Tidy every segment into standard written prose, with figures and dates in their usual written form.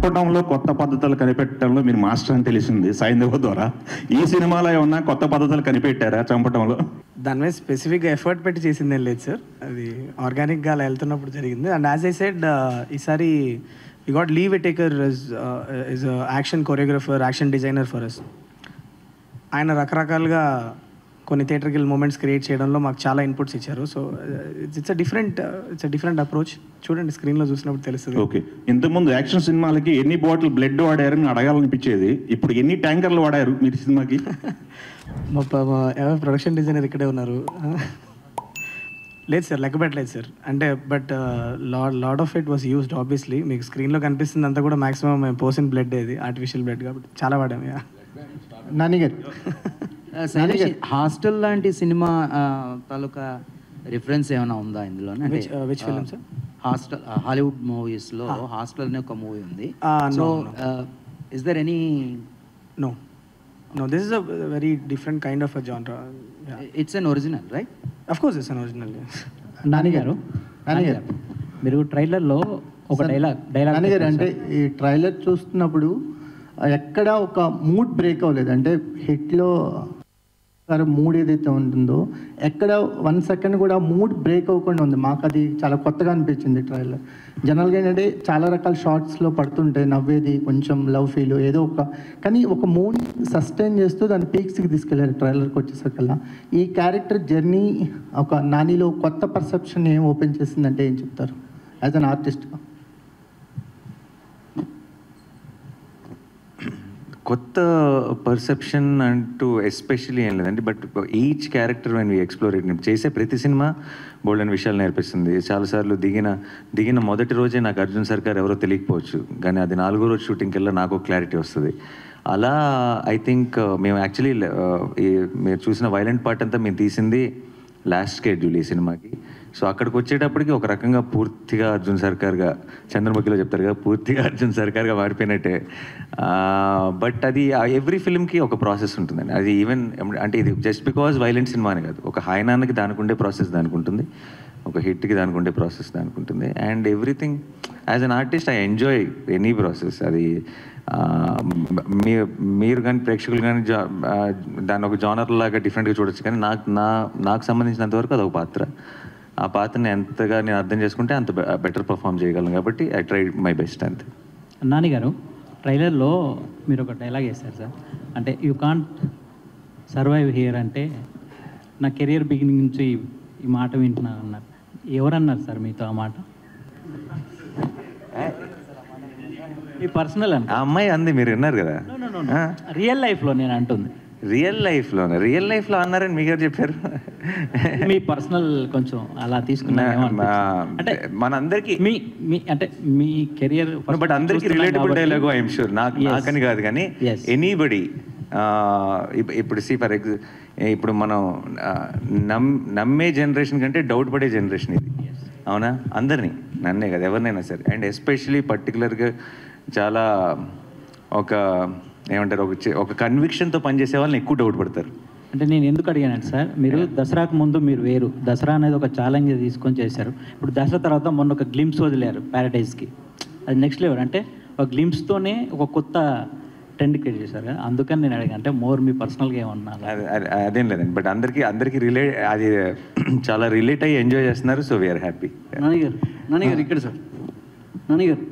చంపడంలో కొత్త పద్ధతులు కనిపెట్టడంలో మీరు మాస్టర్ అని తెలిసింది సైంధవ ద్వారా. ఈ సినిమాలో ఏమన్నా కొత్త పద్ధతులు కనిపెట్టారా చంపడంలో? దాని మీద స్పెసిఫిక్గా ఎఫర్ట్ పెట్టి చేసిందేం లేదు సార్, అది ఆర్గానిక్గా అలా వెళ్తున్నప్పుడు జరిగింది. అండ్ యాజ్ ఐ సెడ్, ఈసారి we got Lee Whittaker is action choreographer, action designer for us. ఆయన రకరకాలుగా కొన్ని థియేటర్కిల్ మూమెంట్స్ క్రియేట్ చేయడంలో మాకు చాలా ఇన్పుట్స్ ఇచ్చారు. So it's different approach. చూడండి, స్క్రీన్లో చూసినప్పుడు తెలుస్తుంది. ఓకే, ఇంతకుముందు యాక్షన్ సినిమాలకి ఎన్ని బాటిల్ బ్లడ్ వాడారని అడగాలనిపించేది, ఇప్పుడు ఎన్ని ట్యాంకర్లు వాడారు మీరు సినిమాకి? మా ప్రొడక్షన్ డిజైనర్ ఇక్కడే ఉన్నారు. లేదు సార్, లెక్క పెట్టలేదు సార్. అంటే but lot of it was used. Obviously మీకు స్క్రీన్లో కనిపిస్తుంది అంతా కూడా మాక్సిమం మేము పోసిన బ్లడ్, ఇది ఆర్టిఫిషియల్ బ్లడ్ కాబట్టి చాలా వాడాము. నానిగారు, హాస్టల్ లాంటి సినిమా తాలూకా రిఫరెన్స్ ఏమైనా ఉందా ఇందులో? Which film sir? Hostel, Hollywood మూవీస్లో హాస్టల్ అనే ఒక మూవీ ఉంది. So is there any? No, this is a very different kind of a genre. It's an original, right? Of course it's an original. నానిగారు మీరు ట్రైలర్లో ఒక డైలాగ్ నానిగారు అంటే ఈ trailer చూస్తున్నప్పుడు ఎక్కడ ఒక మూడ్ బ్రేక్ అవ్వలేదు. అంటే హిట్లో మూడ్ ఏదైతే ఉంటుందో ఎక్కడ 1 సెకండ్ కూడా మూడ్ బ్రేక్ అవ్వకుండా ఉంది. మాకు అది చాలా కొత్తగా అనిపించింది ట్రైలర్. జనరల్గా ఏంటంటే చాలా రకాల షార్ట్స్లో పడుతుంటే నవ్వేది, కొంచెం లవ్ ఫీల్ ఏదో ఒక, కానీ ఒక మూడ్ సస్టైన్ చేస్తూ దాన్ని పీక్స్కి తీసుకెళ్ళారు ట్రైలర్కి వచ్చేసరికల్లా. ఈ క్యారెక్టర్ జర్నీ ఒక నానిలో కొత్త పర్సెప్షన్ ఏం ఓపెన్ చేసిందంటే ఏం చెప్తారు యాజ్ అన్ ఆర్టిస్ట్గా? కొత్త పర్సెప్షన్ అంటూ ఎస్పెషలీ ఏం లేదండి, but each character when we explore it, చేసే ప్రతి సినిమా బోల్డెన్ విషయాలు నేర్పిస్తుంది. చాలాసార్లు దిగిన మొదటి రోజే నాకు అర్జున్ సర్కార్ ఎవరో తెలియకపోవచ్చు, కానీ అది 4వ రోజు షూటింగ్కి వెళ్ళి నాకు క్లారిటీ వస్తుంది. అలా ఐ థింక్ మేము యాక్చువల్లీ మీరు చూసిన వైలెంట్ పార్ట్ అంతా మేము తీసింది లాస్ట్ స్కెడ్యూల్ ఈ సినిమాకి. సో అక్కడికి వచ్చేటప్పటికి ఒక రకంగా పూర్తిగా అర్జున్ సర్కార్గా, చంద్రముఖిలో చెప్తారు కదా, పూర్తిగా అర్జున్ సర్కార్గా మారిపోయినట్టే. బట్ అది ఎవ్రీ ఫిల్మ్కి ఒక ప్రాసెస్ ఉంటుందండి. అది ఈవెన్ అంటే ఇది జస్ట్ బికాజ్ వైలెంట్ సినిమా అని కాదు, ఒక హాయనానికి దానికి ఉండే ప్రాసెస్ దానికి ఉంటుంది, ఒక హిట్కి దానికి ఉండే ప్రాసెస్ దానికి ఉంటుంది. And everything as an artist I enjoy any process. అది మీరు కానీ ప్రేక్షకులు కానీ దాన్ని ఒక జానర్ లాగా డిఫరెంట్గా చూడొచ్చు, కానీ నాకు సంబంధించినంత వరకు అదొక పాత్ర. ఆ పాత్రని ఎంతగా నేను అర్థం చేసుకుంటే అంత బెటర్ పర్ఫామ్ చేయగలను, కాబట్టి ఐ ట్రై మై బెస్ట్ అంతే. నానిగారు, ట్రైలర్లో మీరు ఒక డైలాగ్ వేశారు సార్, అంటే యూ కాంట్ సర్వైవ్ హియర్ అంటే నా కెరియర్ బిగినింగ్ నుంచి ఈ మాట వింటున్నా అన్నారు. ఎవరన్నారు సార్ మీతో ఆ మాట? మీ పర్సనల్ అంటే ఆ అమ్మాయి అంది, మీరు విన్నారు కదా. రియల్ లైఫ్లో నేను అంటుంది. రియల్ లైఫ్లో అన్నారని మీకు ఎవరు చెప్పారు? మీ పర్సనల్ కొంచెం అలా తీసుకున్నా అంటే మనందరికీ మీ అంటే మీ కెరియర్, బట్ అందరికీ రిలేటబుల్ డైలాగ్ ఐఎమ్ షూర్. నాకని కాదు, కానీ ఎనీబడి ఇప్పుడు ఇప్పుడు మనం నమ్మే జనరేషన్ కంటే డౌట్ పడే జనరేషన్ ఇది, అవునా? అందరినీ, నన్నే కదా, ఎవరినైనా సరే. అండ్ ఎస్పెషలీ పర్టికులర్గా చాలా ఏమంటారు, ఒక కన్విక్షన్తో పనిచేసే వాళ్ళని ఎక్కువ డౌట్ పడతారు. అంటే నేను ఎందుకు అడిగానంటే సార్, మీరు దసరాకు ముందు మీరు వేరు, దసరా అనేది ఒక ఛాలెంజ్ తీసుకొని చేశారు. ఇప్పుడు దసరా తర్వాత మొన్న ఒక గ్లిమ్స్ వదిలేరు ప్యారడైజ్కి, అది నెక్స్ట్ లెవెల్. అంటే ఒక గ్లిమ్స్తోనే ఒక కొత్త ట్రెండ్ క్రియేట్ చేశారు కదా, అందుకని నేను అడిగాను. అంటే మోర్ మీ పర్సనల్గా ఏమన్నా? అదేం లేదండి, బట్ అందరికీ అది చాలా రిలేట్ అయ్యి ఎంజాయ్ చేస్తున్నారు. So we are happy. నానిగారు ఇక్కడ సార్, నానిగారు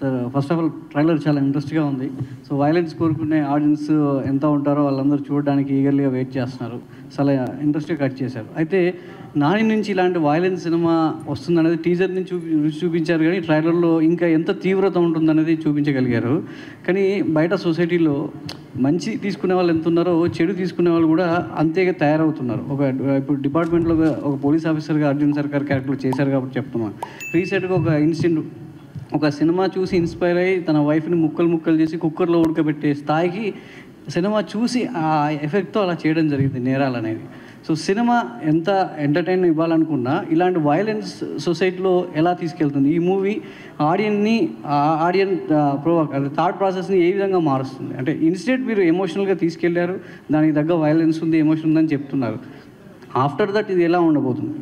sir, first of all trailer చాలా ఇంట్రెస్ట్గా ఉంది. సో వైలెన్స్ కోరుకునే ఆడియన్స్ ఎంత ఉంటారో వాళ్ళందరూ చూడడానికి ఈగర్లీగా వెయిట్ చేస్తున్నారు. చాలా ఇంట్రెస్ట్గా కట్ చేశారు. అయితే నాని నుంచి ఇలాంటి వైలెన్స్ సినిమా వస్తుందనేది టీజర్ నుంచి చూపించారు, కానీ ట్రైలర్లో ఇంకా ఎంత తీవ్రత ఉంటుందనేది చూపించగలిగారు. కానీ బయట సొసైటీలో మంచి తీసుకునే వాళ్ళు ఎంత ఉన్నారో చెడు తీసుకునే వాళ్ళు కూడా అంతేగా తయారవుతున్నారు. ఇప్పుడు డిపార్ట్మెంట్లో ఒక పోలీస్ ఆఫీసర్గా అర్జున్ సర్కార్ క్యారెక్టర్ చేశారు కాబట్టి చెప్తున్నాను. రీసెంట్గా ఒక ఇన్సిడెంట్, ఒక సినిమా చూసి ఇన్స్పైర్ అయ్యి తన వైఫ్ని ముక్కలు చేసి కుక్కర్లో ఉడకబెట్టే స్థాయికి సినిమా చూసి ఆ ఎఫెక్ట్తో అలా చేయడం జరిగింది నేరాలు అనేది. సో సినిమా ఎంత ఎంటర్టైన్ ఇవ్వాలనుకున్నా ఇలాంటి వైలెన్స్ సొసైటీలో ఎలా తీసుకెళ్తుంది ఈ మూవీ ఆడియన్ థాట్ ప్రాసెస్ని ఏ విధంగా మారుస్తుంది? అంటే ఇన్స్టెంట్ మీరు ఎమోషనల్గా తీసుకెళ్లారు, దానికి తగ్గ వైలెన్స్ ఉంది, ఎమోషన్ ఉందని చెప్తున్నారు. ఆఫ్టర్ దట్ ఇది ఎలా ఉండబోతుంది?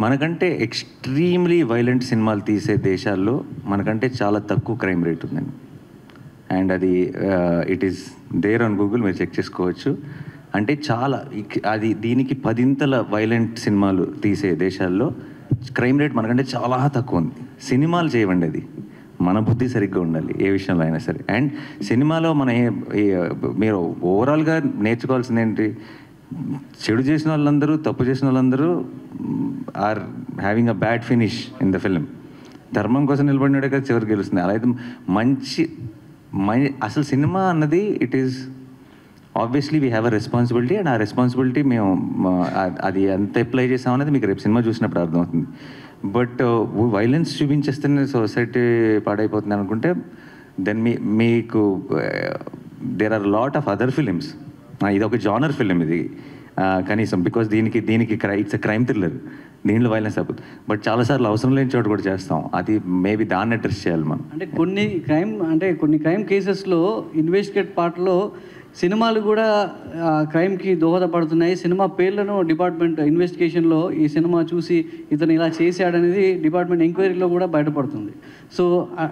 మనకంటే ఎక్స్ట్రీమ్లీ వైలెంట్ సినిమాలు తీసే దేశాల్లో మనకంటే చాలా తక్కువ క్రైమ్ రేట్ ఉందండి. అండ్ అది it is there on Google, మీరు చెక్ చేసుకోవచ్చు. అంటే చాలా అది దీనికి 10 వైలెంట్ సినిమాలు తీసే దేశాల్లో క్రైమ్ రేట్ మనకంటే చాలా తక్కువ ఉంది. సినిమాలు చేయవండి, అది మన బుద్ధి సరిగ్గా ఉండాలి ఏ విషయంలో అయినా సరే. అండ్ సినిమాలో మన మీరు ఓవరాల్గా నేర్చుకోవాల్సింది ఏంటి, చెడు చేసిన వాళ్ళందరూ, తప్పు చేసిన వాళ్ళందరూ are having a bad finish in the film. ధర్మం కోసం నిలబడినాడే కదా చివరికి గెలుస్తుంది. అలా అయితే అసలు సినిమా అన్నది it is obviously we have a responsibility. And ఆ రెస్పాన్సిబిలిటీ మేము అది ఎంత అప్లై చేసామనేది మీకు రేపు సినిమా చూసినప్పుడు అర్థమవుతుంది. బట్ వైలెన్స్ చూపించేస్తేనే సొసైటీ పాడైపోతుంది అనుకుంటే దెన్ మీకు there are lot of other films. ఇది ఒక జానర్ ఫిలిం ఇది కనీసం, బికాస్ దీనికి ఇట్స్ అ క్రైమ్ థ్రిల్లర్, దీంట్లో వైలెన్స్ అయిపోతుంది. బట్ చాలాసార్లు అవసరం లేని చోటు కూడా చేస్తాం. అది మేబీ దాన్ని అడ్రస్ చేయాలి మనం. అంటే కొన్ని క్రైమ్ కేసెస్లో ఇన్వెస్టిగేట్ పార్ట్లో సినిమాలు కూడా క్రైమ్కి దోహదపడుతున్నాయి. సినిమా పేర్లను డిపార్ట్మెంట్ ఇన్వెస్టిగేషన్లో ఈ సినిమా చూసి ఇతను ఇలా చేశాడనేది డిపార్ట్మెంట్ ఎంక్వైరీలో కూడా బయటపడుతుంది. సో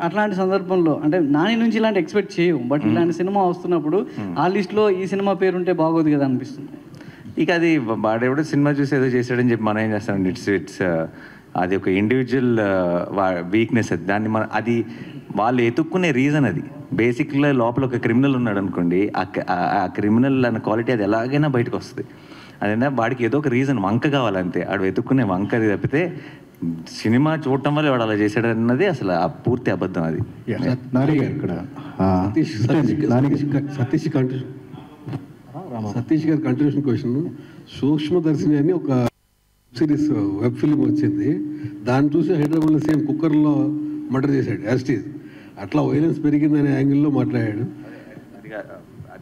అట్లాంటి సందర్భంలో అంటే నాని నుంచి ఇలాంటి ఎక్స్పెక్ట్ చేయము, బట్ ఇలాంటి సినిమా వస్తున్నప్పుడు ఆ లిస్ట్లో ఈ సినిమా పేరు ఉంటే బాగోదు కదా అనిపిస్తుంది. ఇక అది వాడెవడో సినిమా చూసి ఏదో చేశాడని చెప్పి మనం ఏం చేస్తామండి. ఇట్స్ అది ఒక ఇండివిజువల్ వీక్నెస్. అది దాన్ని అది వాళ్ళు ఎతుక్కునే రీజన్ అది. బేసిక్గా లోపల ఒక క్రిమినల్ ఉన్నాడు అనుకోండి, ఆ క్రిమినల్ అన్న క్వాలిటీ అది ఎలాగైనా బయటకు వస్తుంది. అదేనా వాడికి ఏదో ఒక రీజన్, వంక కావాలంతే. ఆడు వెతుక్కునే వంక అది తప్పితే సినిమా చూడటం వల్ల వాడు అలా చేశాడు అన్నది అసలు ఆ పూర్తి అబద్ధం. అది సతీష్ గారి కంటిన్యూషన్ క్వశ్చన్. సూక్ష్మదర్శిని అని ఒక సిరీస్ వెబ్ ఫిల్మ్ వచ్చింది, దాన్ని చూసి హైదరాబాద్లో సేమ్ కుక్కర్లో మర్డర్ చేశాడు యాస్టీజ్. అట్లా వైలెన్స్ పెరిగిందనే యాంగిల్లో మాట్లాడాడు.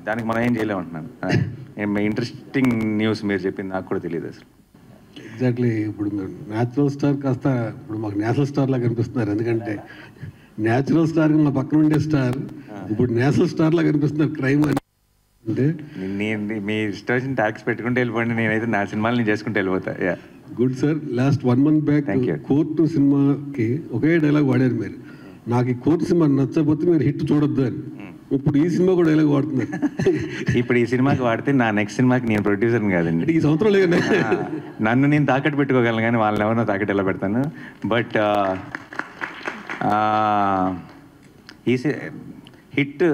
దానికి మనం ఏం చేయలేమంటున్నాను. ఇంట్రెస్టింగ్ న్యూస్ మీరు చెప్పింది నాకు కూడా తెలియదు అసలు. ఎగ్జాక్ట్లీ. ఇప్పుడు మీరు న్యాచురల్ స్టార్ కాస్త ఇప్పుడు మాకు నేషనల్ స్టార్ లాగా కనిపిస్తున్నారు. ఎందుకంటే న్యాచురల్ స్టార్ మా పక్కన ఉండే స్టార్ ఇప్పుడు నేషనల్ స్టార్ లాగా కనిపిస్తున్నారు క్రైమ్ అంటే. మీ ఇష్టం ట్యాక్స్ పెట్టుకుంటే వెళ్ళిపోండి, నేనైతే నా సినిమాలు నేను చేసుకుంటూ వెళ్ళిపోతా. Good sir. Last 1 month back court సినిమాకి ఒకే డైలాగ్ వాడారు మీరు, నాకు ఈ కోర్టు సినిమా నచ్చకపోతే మీరు హిట్ చూడొద్దు అని. ఇప్పుడు ఈ సినిమా కూడా డైలాగ్ వాడుతున్నారు. ఇప్పుడు ఈ సినిమాకి వాడితే నా నెక్స్ట్ సినిమాకి నేను ప్రొడ్యూసర్ని కాదండి. ఈ సంవత్సరం లేదు, నన్ను నేను తాకట్టు పెట్టుకోగలను కానీ వాళ్ళని ఎవరినో తాకట్టు ఎలా పెడతాను. బట్ ఈ హిట్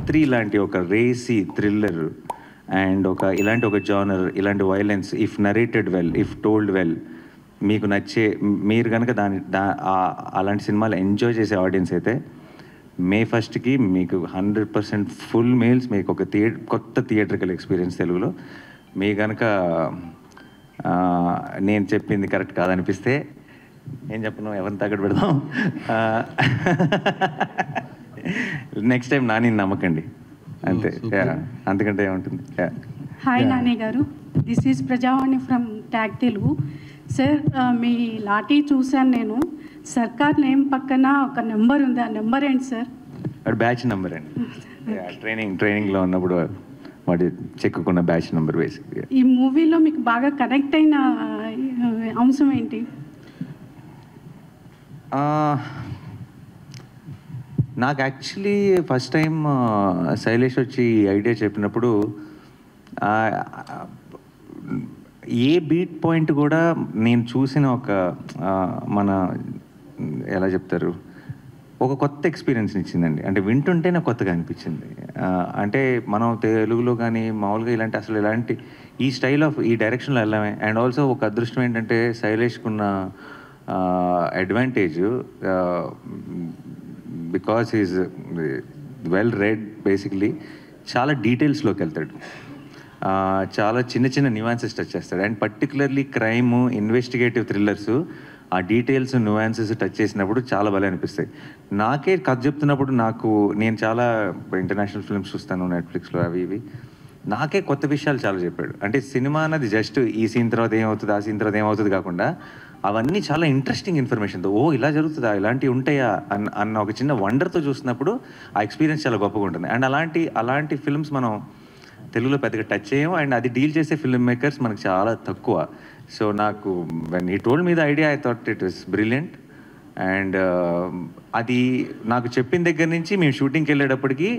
3 లాంటి ఒక రేసీ థ్రిల్లర్ అండ్ ఇలాంటి ఒక జానర్, ఇలాంటి violence, if narrated well, if told well, మీకు నచ్చే, మీరు కనుక అలాంటి సినిమాలు ఎంజాయ్ చేసే ఆడియన్స్ అయితే May 1st మీకు 100% ఫుల్ మీల్స్, మీకు ఒక కొత్త థియేట్రికల్ ఎక్స్పీరియన్స్ తెలుగులో. మీ కనుక నేను చెప్పింది కరెక్ట్ కాదనిపిస్తే ఏం చెప్పను, ఎవరిని తాకట్టు పెడదాం. నెక్స్ట్ టైం నాని నమ్మకండి అంతే, అంతకంటే ఏముంటుంది. Hi Nani garu, this is Prajavani from Tag Telugu. Sir, మీ లాఠీ చూశాను నేను. సర్కార్ నేమ్ పక్కన ఒక నెంబర్ ఉంది, ఆ నెంబర్ ఏంటి సార్? అది బ్యాచ్ నెంబర్ అండి. ట్రైనింగ్లో ఉన్నప్పుడు వాటి చెక్కుకున్న బ్యాచ్ నెంబర్ బేసిక్. ఈ మూవీలో మీకు బాగా కనెక్ట్ అయిన అంశం ఏంటి? నాకు యాక్చువల్లీ ఫస్ట్ టైం శైలేష్ వచ్చి ఈ ఐడియా చెప్పినప్పుడు ఏ బీట్ పాయింట్ కూడా నేను చూసిన మన ఎలా చెప్తారు, ఒక కొత్త ఎక్స్పీరియన్స్ని ఇచ్చిందండి. అంటే వింటుంటే నాకు కొత్తగా అనిపించింది. అంటే మనం తెలుగులో కానీ మామూలుగా ఇలాంటి ఈ స్టైల్ ఆఫ్ ఈ డైరెక్షన్లో వెళ్ళామే. అండ్ ఆల్సో ఒక అదృష్టం ఏంటంటే శైలేష్కున్న advantage, because is well read basically, చాలా డీటెయిల్స్లోకి వెళ్తాడు, చాలా చిన్న చిన్న న్యూయాన్సెస్ టచ్ చేస్తాడు. And particularly crime, investigative thrillers, ఆ డీటెయిల్స్, న్యూయాన్సెస్ టచ్ చేసినప్పుడు చాలా భలే అనిపిస్తాయి. నాకే కథ చెప్తున్నప్పుడు నేను చాలా ఇంటర్నేషనల్ ఫిల్మ్స్ చూస్తాను నెట్ఫ్లిక్స్లో అవి ఇవి, నాకే కొత్త విషయాలు చాలా చెప్పాడు. అంటే సినిమా అన్నది జస్ట్ ఈ సీన్ తర్వాత ఏమవుతుంది, ఆ సీన్ తర్వాత ఏమవుతుంది కాకుండా అవన్నీ చాలా ఇంట్రెస్టింగ్ ఇన్ఫర్మేషన్తో, ఇలా జరుగుతుందా, ఇలాంటివి ఉంటాయా అన్న ఒక చిన్న వండర్తో చూసినప్పుడు ఆ ఎక్స్పీరియన్స్ చాలా గొప్పగా ఉంటుంది. అండ్ అలాంటి ఫిల్మ్స్ మనం తెలుగులో పెద్దగా టచ్ చేయం, అండ్ అది డీల్ చేసే ఫిల్మ్ మేకర్స్ మనకు చాలా తక్కువ. సో నాకు when he told me the idea I thought it was brilliant. And అది నాకు చెప్పిన దగ్గర నుంచి మేము షూటింగ్కి వెళ్ళేటప్పటికి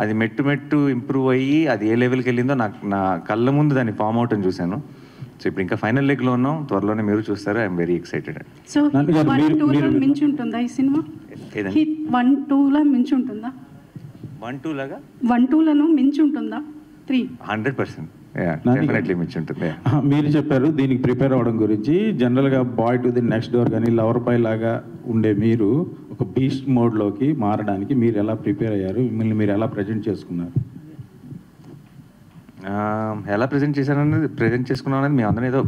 అది మెట్టు ఇంప్రూవ్ అయ్యి అది ఏ లెవెల్కి వెళ్ళిందో నా కళ్ళ ముందు దాన్ని ఫామ్ అవుట్ అని చూశాను. సో ఇప్పుడు ఇంకా ఫైనల్ లెగ్లో ఉన్నాం, త్వరలోనే మీరు చూస్తారు. I'm very excited. సో 1-2లో మించి ఉంటుందా ఈ సినిమా? హిట్ 1-2లో మించి ఉంటుందా? 1-2 1-2లను మించి ఉంటుందా? 3 100% డెఫినెట్లీ మించి ఉంటుంది. మీరు చెప్పారు దీనికి ప్రిపేర్ అవ్వడం గురించి. జనరల్గా boy to the next door కానీ లవర్ బాయ్ లాగా ఉండే మీరు ఒక బీస్ట్ మోడ్లోకి మారడానికి మీరు ఎలా ప్రిపేర్ అయ్యారు? మిమ్మల్ని మీరు ఎలా ప్రజెంట్ చేసుకున్నారు? ఎలా ప్రజెంట్ చేసుకున్నాం అనేది మేము అందరం ఏదో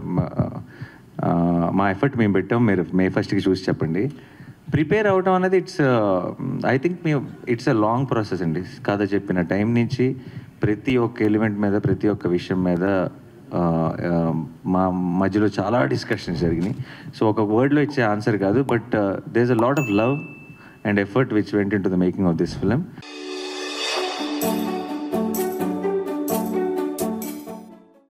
మా ఎఫర్ట్ మేము పెట్టాం. మీరు May 1st చూసి చెప్పండి. ప్రిపేర్ అవడం అనేది I think it's a long process అండి. కథ చెప్పిన టైం నుంచి ప్రతి ఒక్క ఎలిమెంట్ మీద, ప్రతి ఒక్క విషయం మీద మా మధ్యలో చాలా డిస్కషన్స్ జరిగినాయి. సో ఒక వర్డ్లో ఇచ్చే ఆన్సర్ కాదు, but there is a lot of love and effort which went in to the making of this film.